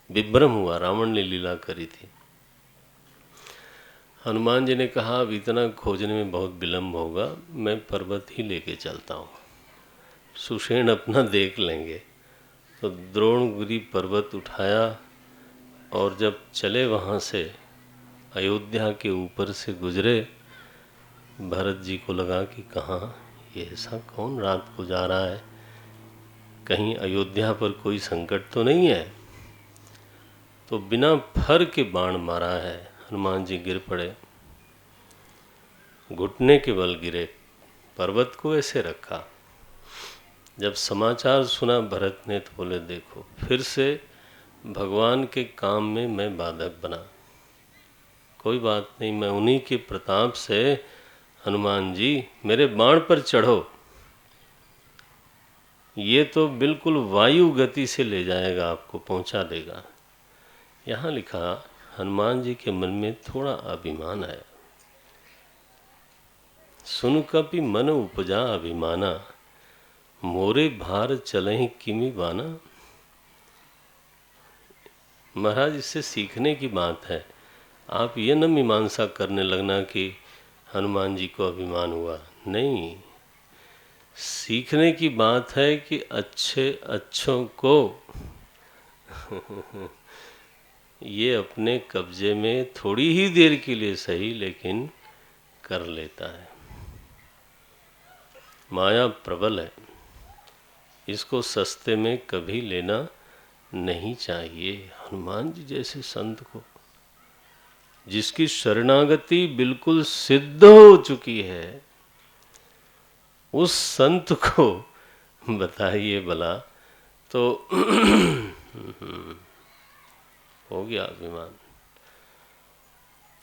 विभ्रम हुआ, रावण ने लीला करी थी। हनुमान जी ने कहा अब इतना खोजने में बहुत विलम्ब होगा, मैं पर्वत ही लेके चलता हूँ, सुषेण अपना देख लेंगे। तो द्रोणगिरी पर्वत उठाया और जब चले वहाँ से अयोध्या के ऊपर से गुजरे, भरत जी को लगा कि कहाँ ये ऐसा कौन रात को जा रहा है, कहीं अयोध्या पर कोई संकट तो नहीं है। तो बिना फर के बाण मारा है, हनुमान जी गिर पड़े, घुटने के बल गिरे, पर्वत को ऐसे रखा। जब समाचार सुना भरत ने तो बोले देखो फिर से भगवान के काम में मैं बाधक बना। कोई बात नहीं, मैं उन्हीं के प्रताप से, हनुमान जी मेरे बाण पर चढ़ो, ये तो बिल्कुल वायु गति से ले जाएगा, आपको पहुंचा देगा। यहाँ लिखा हनुमान जी के मन में थोड़ा अभिमान आया। सुन कपि मन उपजा अभिमाना, मोरे भार चलहि किमि बाना। महाराज इससे सीखने की बात है, आप ये न मीमांसा करने लगना कि हनुमान जी को अभिमान हुआ, नहीं, सीखने की बात है कि अच्छे अच्छों को ये अपने कब्जे में थोड़ी ही देर के लिए सही लेकिन कर लेता है। माया प्रबल है, इसको सस्ते में कभी लेना नहीं चाहिए। हनुमान जी जैसे संत को, जिसकी शरणागति बिल्कुल सिद्ध हो चुकी है, उस संत को बताइए भला, तो हो गया अभिमान।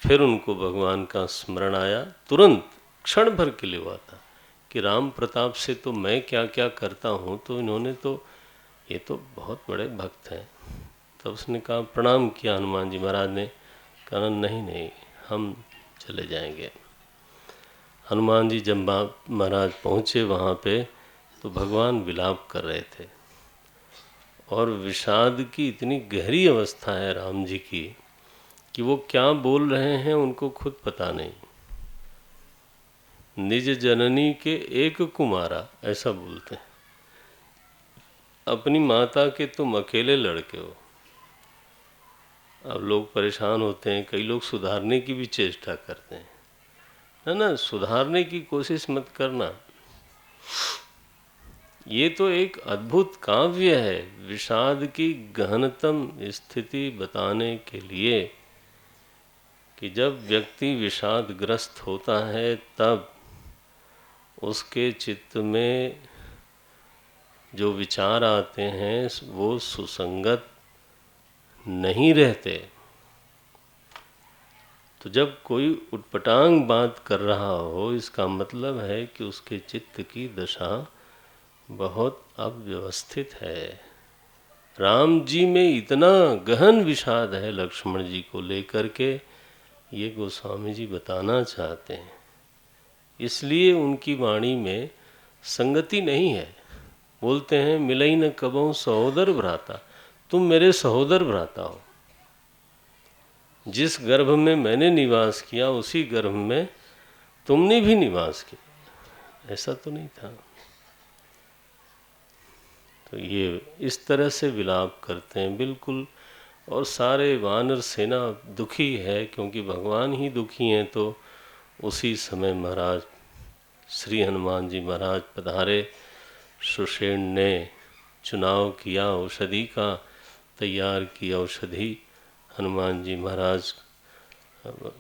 फिर उनको भगवान का स्मरण आया, तुरंत क्षण भर के लिए हुआ था कि राम प्रताप से तो मैं क्या क्या करता हूँ, तो इन्होंने तो, ये तो बहुत बड़े भक्त हैं। तब उसने कहा, प्रणाम किया हनुमान जी महाराज ने, कहा नहीं नहीं हम चले जाएंगे। हनुमान जी जब महाराज पहुँचे वहाँ पे तो भगवान विलाप कर रहे थे, और विषाद की इतनी गहरी अवस्था है राम जी की कि वो क्या बोल रहे हैं उनको खुद पता नहीं। निज जननी के एक कुमारा, ऐसा बोलते हैं, अपनी माता के तुम अकेले लड़के हो। अब लोग परेशान होते हैं, कई लोग सुधारने की भी चेष्टा करते हैं, है ना, सुधारने की कोशिश मत करना। ये तो एक अद्भुत काव्य है, विषाद की गहनतम स्थिति बताने के लिए कि जब व्यक्ति विषादग्रस्त होता है तब उसके चित्त में जो विचार आते हैं वो सुसंगत नहीं रहते। तो जब कोई उटपटांग बात कर रहा हो, इसका मतलब है कि उसके चित्त की दशा बहुत अव्यवस्थित है। राम जी में इतना गहन विषाद है लक्ष्मण जी को लेकर के, ये गोस्वामी जी बताना चाहते हैं। इसलिए उनकी वाणी में संगति नहीं है। बोलते हैं मिलई न कबहु सहोदर भ्राता, तुम मेरे सहोदर भ्राता हो, जिस गर्भ में मैंने निवास किया उसी गर्भ में तुमने भी निवास किया, ऐसा तो नहीं था। तो ये इस तरह से विलाप करते हैं बिल्कुल, और सारे वानर सेना दुखी है क्योंकि भगवान ही दुखी हैं। तो उसी समय महाराज श्री हनुमान जी महाराज पधारे। सुषेण ने चुनाव किया, औषधि का तैयार की औषधि हनुमान जी महाराज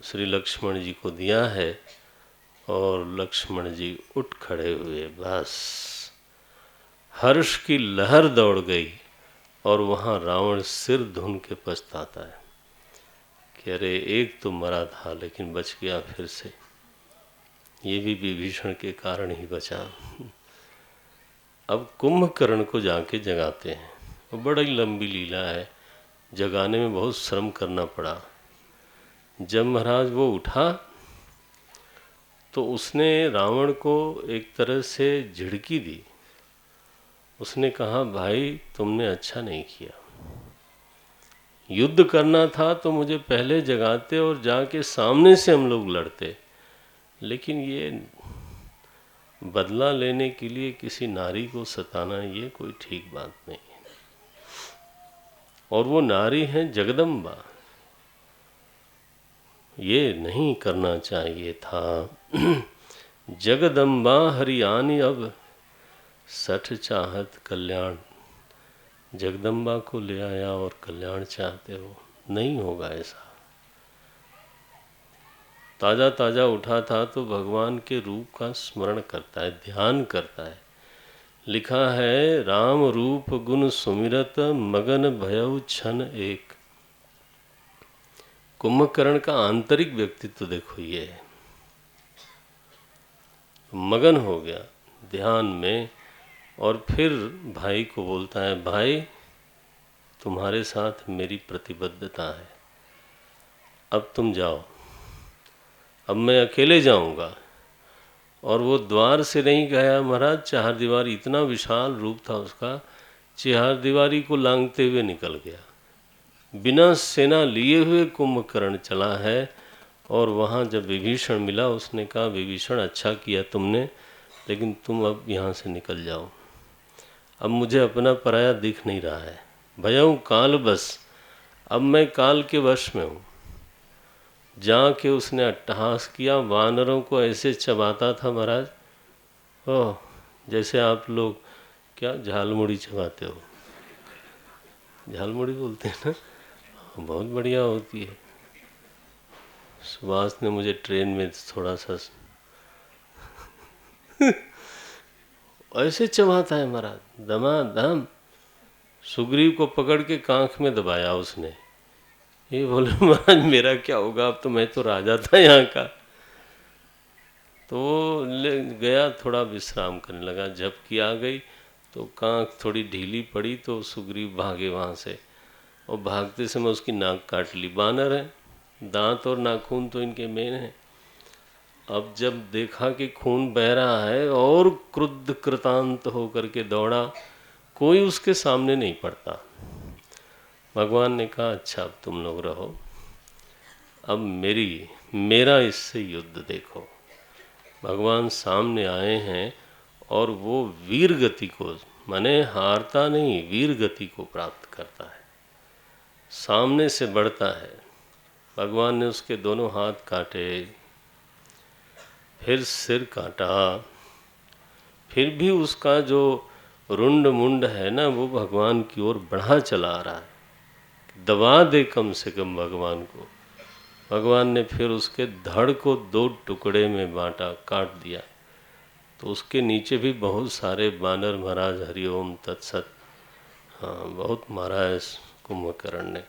श्री लक्ष्मण जी को दिया है, और लक्ष्मण जी उठ खड़े हुए, बस हर्ष की लहर दौड़ गई। और वहाँ रावण सिर धुन के पछताता है कि अरे एक तो मरा था लेकिन बच गया फिर से, ये भी विभीषण के कारण ही बचा। अब कुंभकर्ण को जाके जगाते हैं, वो बड़ी लंबी लीला है, जगाने में बहुत श्रम करना पड़ा। जब महाराज वो उठा तो उसने रावण को एक तरह से झिड़की दी। उसने कहा भाई तुमने अच्छा नहीं किया, युद्ध करना था तो मुझे पहले जगाते और जाके सामने से हम लोग लड़ते, लेकिन ये बदला लेने के लिए किसी नारी को सताना ये कोई ठीक बात नहीं है। और वो नारी हैं जगदम्बा, ये नहीं करना चाहिए था। जगदम्बा हरियाणी अब सठ चाहत कल्याण, जगदम्बा को ले आया और कल्याण चाहते हो, नहीं होगा ऐसा। ताज़ा ताज़ा उठा था तो भगवान के रूप का स्मरण करता है, ध्यान करता है। लिखा है राम रूप गुण सुमिरत मगन भयउ क्षण एक। कुंभकर्ण का आंतरिक व्यक्तित्व देखो ये है, मगन हो गया ध्यान में। और फिर भाई को बोलता है, भाई तुम्हारे साथ मेरी प्रतिबद्धता है, अब तुम जाओ, अब मैं अकेले जाऊंगा। और वो द्वार से नहीं गया महाराज, चार दीवारी, इतना विशाल रूप था उसका, चार दीवारी को लांघते हुए निकल गया। बिना सेना लिए हुए कुंभकर्ण चला है। और वहाँ जब विभीषण मिला, उसने कहा विभीषण अच्छा किया तुमने, लेकिन तुम अब यहाँ से निकल जाओ, अब मुझे अपना पराया दिख नहीं रहा है। भयउ काल बस, अब मैं काल के वश में हूँ। जाके उसने अट्टहास किया, वानरों को ऐसे चबाता था महाराज, ओह जैसे आप लोग क्या झालमुड़ी चबाते हो, झालमुड़ी बोलते हैं ना, बहुत बढ़िया होती है। सुभाष ने मुझे ट्रेन में थोड़ा सा ऐसे चबाता है महाराज, दमादम। सुग्रीव को पकड़ के कांख में दबाया उसने। ये बोले महाराज मेरा क्या होगा, अब तो मैं तो राजा था यहाँ का। तो ले गया, थोड़ा विश्राम करने लगा। झपकी आ गई तो कांख थोड़ी ढीली पड़ी, तो सुग्रीव भागे वहाँ से, और भागते समय उसकी नाक काट ली। बानर है, दांत और नाखून तो इनके मेन हैं। अब जब देखा कि खून बह रहा है, और क्रुद्ध कृतांत होकर के दौड़ा, कोई उसके सामने नहीं पड़ता। भगवान ने कहा अच्छा अब तुम लोग रहो, अब मेरा इससे युद्ध देखो। भगवान सामने आए हैं और वो वीर गति को, माने हारता नहीं, वीर गति को प्राप्त करता है, सामने से बढ़ता है। भगवान ने उसके दोनों हाथ काटे, फिर सिर काटा, फिर भी उसका जो रुंड मुंड है ना, वो भगवान की ओर बढ़ा चला आ रहा है। दबा दे कम से कम भगवान को। भगवान ने फिर उसके धड़ को दो टुकड़े में बांटा, काट दिया। तो उसके नीचे भी बहुत सारे बानर, महाराज हरिओम तत्सत, हाँ बहुत मारा है कुंभकर्ण ने।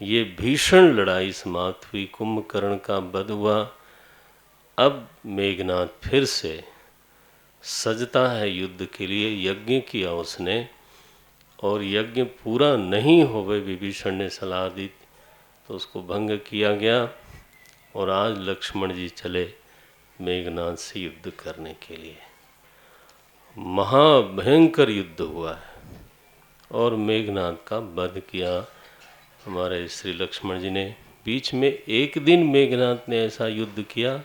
ये भीषण लड़ाई समाप्त हुई, कुंभकर्ण का वध हुआ। अब मेघनाथ फिर से सजता है युद्ध के लिए। यज्ञ किया उसने, और यज्ञ पूरा नहीं होवे विभीषण ने सलाह दी तो उसको भंग किया गया। और आज लक्ष्मण जी चले मेघनाथ से युद्ध करने के लिए। महाभयंकर युद्ध हुआ है और मेघनाथ का वध किया हमारे श्री लक्ष्मण जी ने। बीच में एक दिन मेघनाथ ने ऐसा युद्ध किया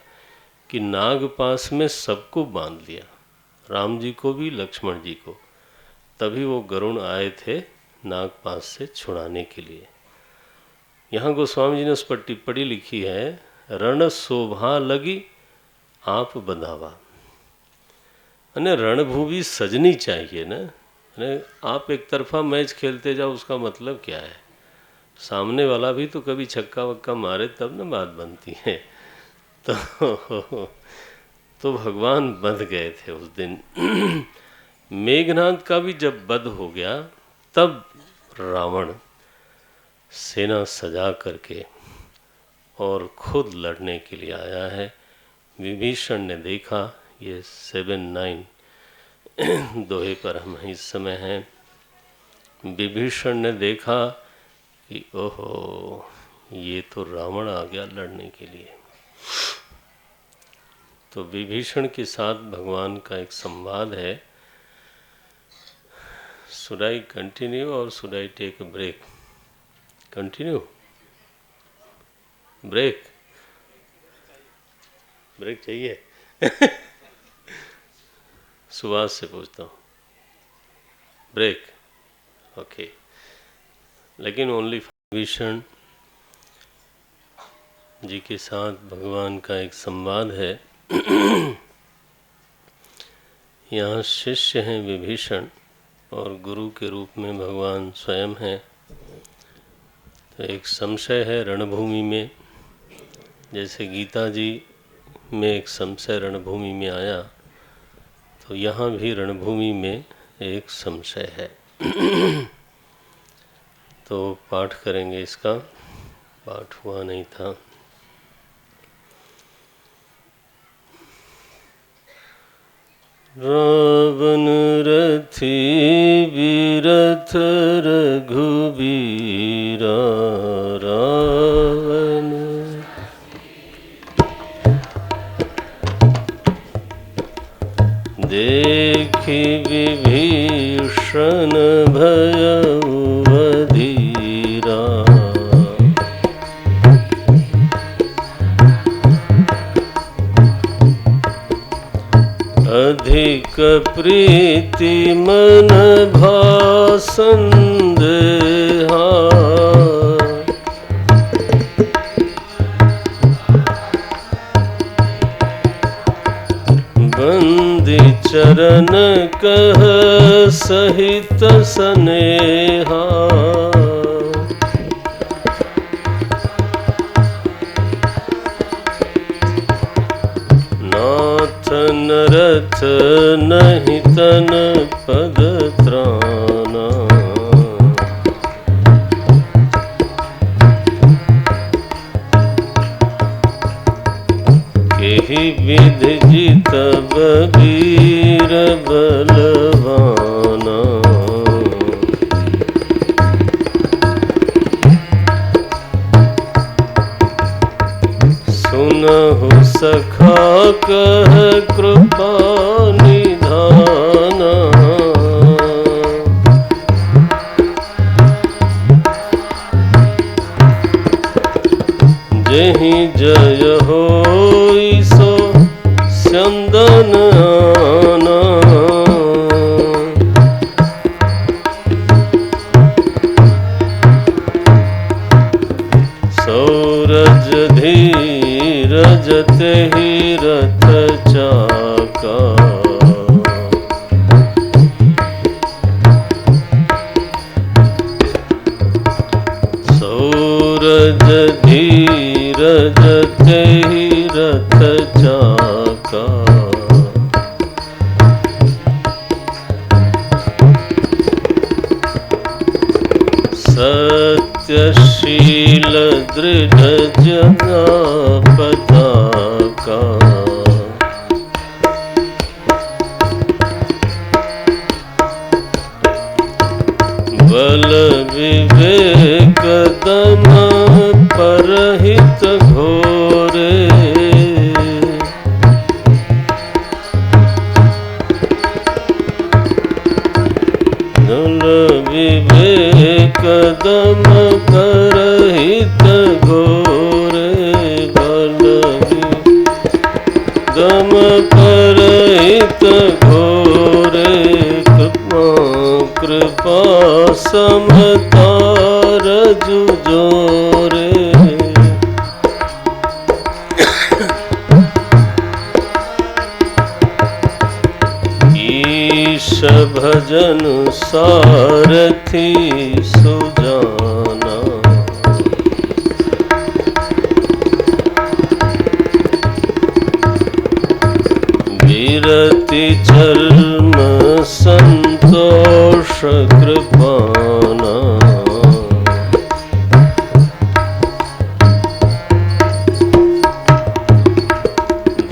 कि नागपास में सबको बांध लिया, राम जी को भी लक्ष्मण जी को। तभी वो गरुण आए थे नागपास से छुड़ाने के लिए। यहाँ गोस्वामी जी ने उस पर टिप्पणी लिखी है, रण शोभा लगी आप बंधावा। अने रणभूमि सजनी चाहिए ना। अने आप एक तरफा मैच खेलते जाओ, उसका मतलब क्या है? सामने वाला भी तो कभी छक्का वक्का मारे तब ना बात बनती है। तो भगवान बंध गए थे उस दिन। मेघनाथ का भी जब वध हो गया, तब रावण सेना सजा करके और खुद लड़ने के लिए आया है। विभीषण ने देखा, ये 7-9 दोहे पर हम इस समय हैं। विभीषण ने देखा कि ओहो, ये तो रावण आ गया लड़ने के लिए। तो विभीषण के साथ भगवान का एक संवाद है। शुड आई कंटिन्यू और should I take a break? Continue, break चाहिए? सुभाष से पूछता हूँ, ब्रेक? ओके, लेकिन ओनली विभीषण जी के साथ भगवान का एक संवाद है। यहाँ शिष्य हैं विभीषण और गुरु के रूप में भगवान स्वयं हैं। तो एक संशय है रणभूमि में, जैसे गीता जी में एक संशय रणभूमि में आया, तो यहाँ भी रणभूमि में एक संशय है। तो पाठ करेंगे, इसका पाठ हुआ नहीं था। रावण रथी विरथ रघुबीरा, रावण देखि विभीषण भयउ अधीरा, अधिक प्रीति मन भा संदेहा, बंदी चरण कह सहित सनेहा, नरथ नहीं तन पद त्राना, केहि विधि जितब वीर बलवाना, सुनहु सखा कह कृपा निधाना, जेहि जय होई सो स्यंदन आना, सौरज धीरज तेहि रथ चाका, सौरज धीरज तेहि रथ चाका, सत्यशील दृढ़ जना पताका, बल विवेक दम परहित घोरे, बल विवेक दम परहित घोरे, बल दम परहित घोरे, कृपा समता रजु जोरे, ईश भजन सारथी सुजाना, विरति चर्म संतोष कृपाना,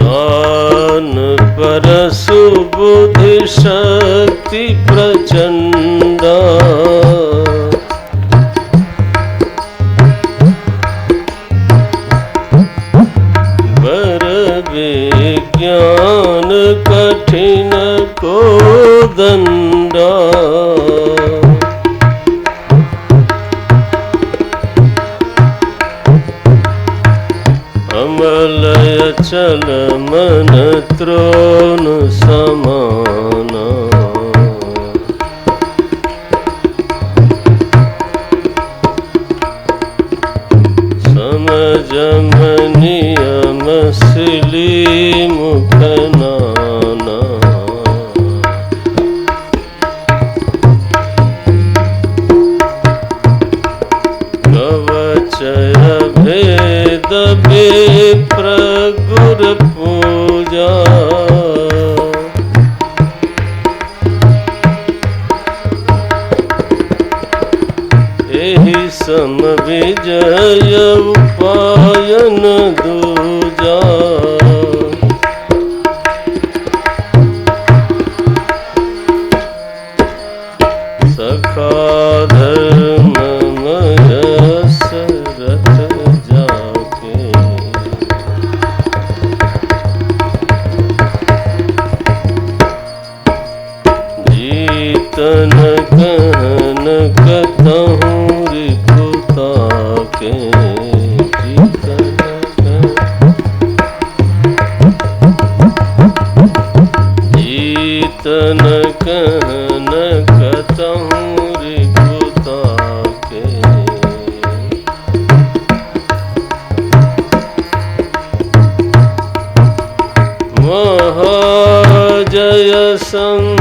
दान परसु बुद्धि शक्ति प्रचंडा, वर विज्ञान कठिन को दंडा, चंचल मन त्रोन समाना। समझम नियम सिली मुख नाना। कवचय भेद विप्र गुर पूजा। एहि सम विजय उपायन दूजा। सखा धर्ममय सरथ जाके। जीतन कहन कतहु रिपुता के। जीतन कहन कतहु रिपुता के। महाजय संग